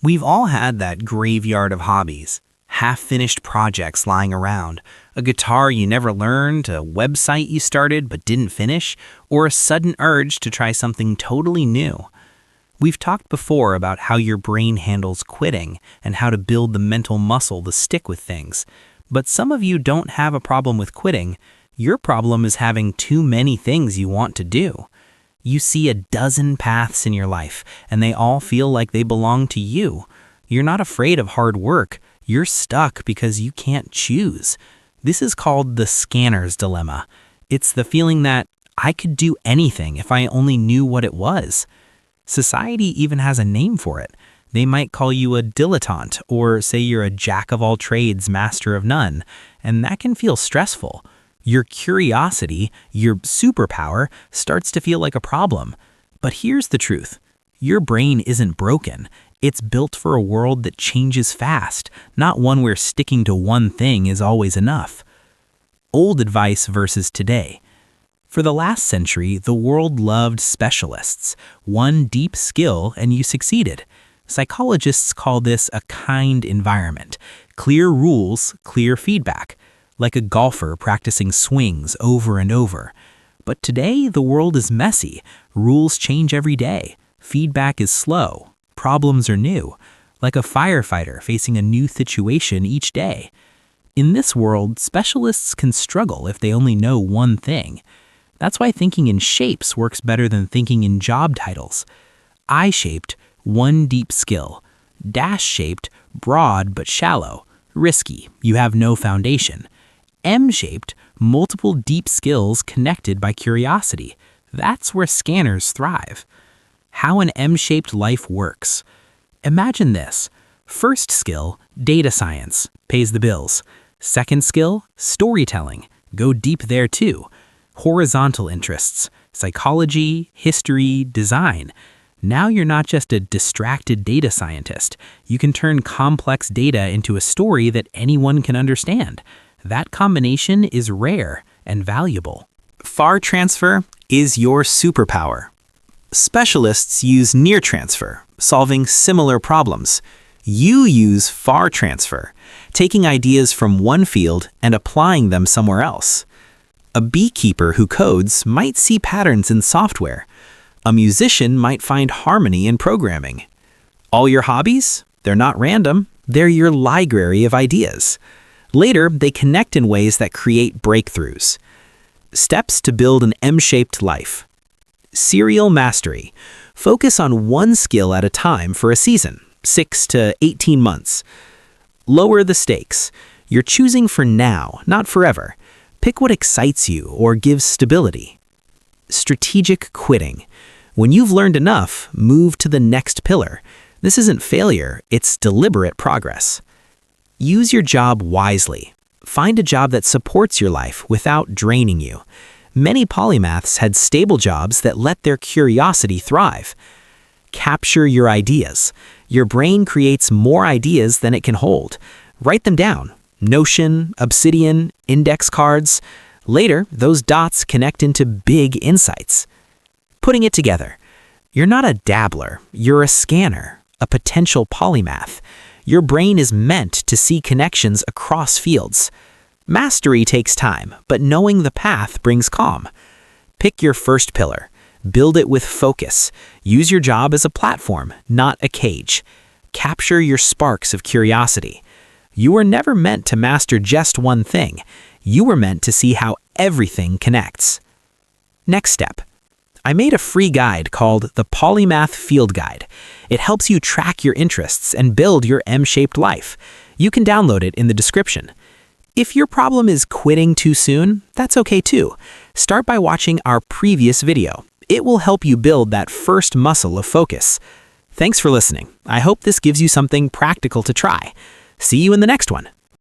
We've all had that graveyard of hobbies, half-finished projects lying around, a guitar you never learned, a website you started but didn't finish, or a sudden urge to try something totally new. We've talked before about how your brain handles quitting and how to build the mental muscle to stick with things. But some of you don't have a problem with quitting. Your problem is having too many things you want to do. You see a dozen paths in your life, and they all feel like they belong to you. You're not afraid of hard work. You're stuck because you can't choose. This is called the scanner's dilemma. It's the feeling that I could do anything if I only knew what it was. Society even has a name for it. They might call you a dilettante or say you're a jack of all trades, master of none, and that can feel stressful. Your curiosity, your superpower, starts to feel like a problem. But here's the truth. Your brain isn't broken. It's built for a world that changes fast, not one where sticking to one thing is always enough. Old advice versus today. For the last century, the world loved specialists. One deep skill and you succeeded. Psychologists call this a kind environment. Clear rules, clear feedback. Like a golfer practicing swings over and over. But today, the world is messy. Rules change every day. Feedback is slow. Problems are new. Like a firefighter facing a new situation each day. In this world, specialists can struggle if they only know one thing. That's why thinking in shapes works better than thinking in job titles. I-shaped, one deep skill. Dash-shaped, broad but shallow. Risky, you have no foundation. M-shaped, multiple deep skills connected by curiosity. That's where scanners thrive. How an M-shaped life works. Imagine this. First skill, data science, pays the bills. Second skill, storytelling. Go deep there too. Horizontal interests, psychology, history, design. Now you're not just a distracted data scientist. You can turn complex data into a story that anyone can understand. That combination is rare and valuable. Far transfer is your superpower. Specialists use near transfer, solving similar problems. You use far transfer, taking ideas from one field and applying them somewhere else. A beekeeper who codes might see patterns in software. A musician might find harmony in programming. All your hobbies? They're not random. They're your library of ideas. Later, they connect in ways that create breakthroughs. Steps to build an M-shaped life. Serial mastery. Focus on one skill at a time for a season, 6 to 18 months. Lower the stakes. You're choosing for now, not forever. Pick what excites you or gives stability. Strategic quitting. When you've learned enough, move to the next pillar. This isn't failure, it's deliberate progress. Use your job wisely. Find a job that supports your life without draining you. Many polymaths had stable jobs that let their curiosity thrive. Capture your ideas. Your brain creates more ideas than it can hold. Write them down. Notion, Obsidian, index cards. Later, those dots connect into big insights. Putting it together. You're not a dabbler. You're a scanner, a potential polymath. Your brain is meant to see connections across fields. Mastery takes time, but knowing the path brings calm. Pick your first pillar. Build it with focus. Use your job as a platform, not a cage. Capture your sparks of curiosity. You were never meant to master just one thing. You were meant to see how everything connects. Next step. I made a free guide called the Polymath Field Guide. It helps you track your interests and build your M-shaped life. You can download it in the description. If your problem is quitting too soon, that's okay too. Start by watching our previous video. It will help you build that first muscle of focus. Thanks for listening. I hope this gives you something practical to try. See you in the next one.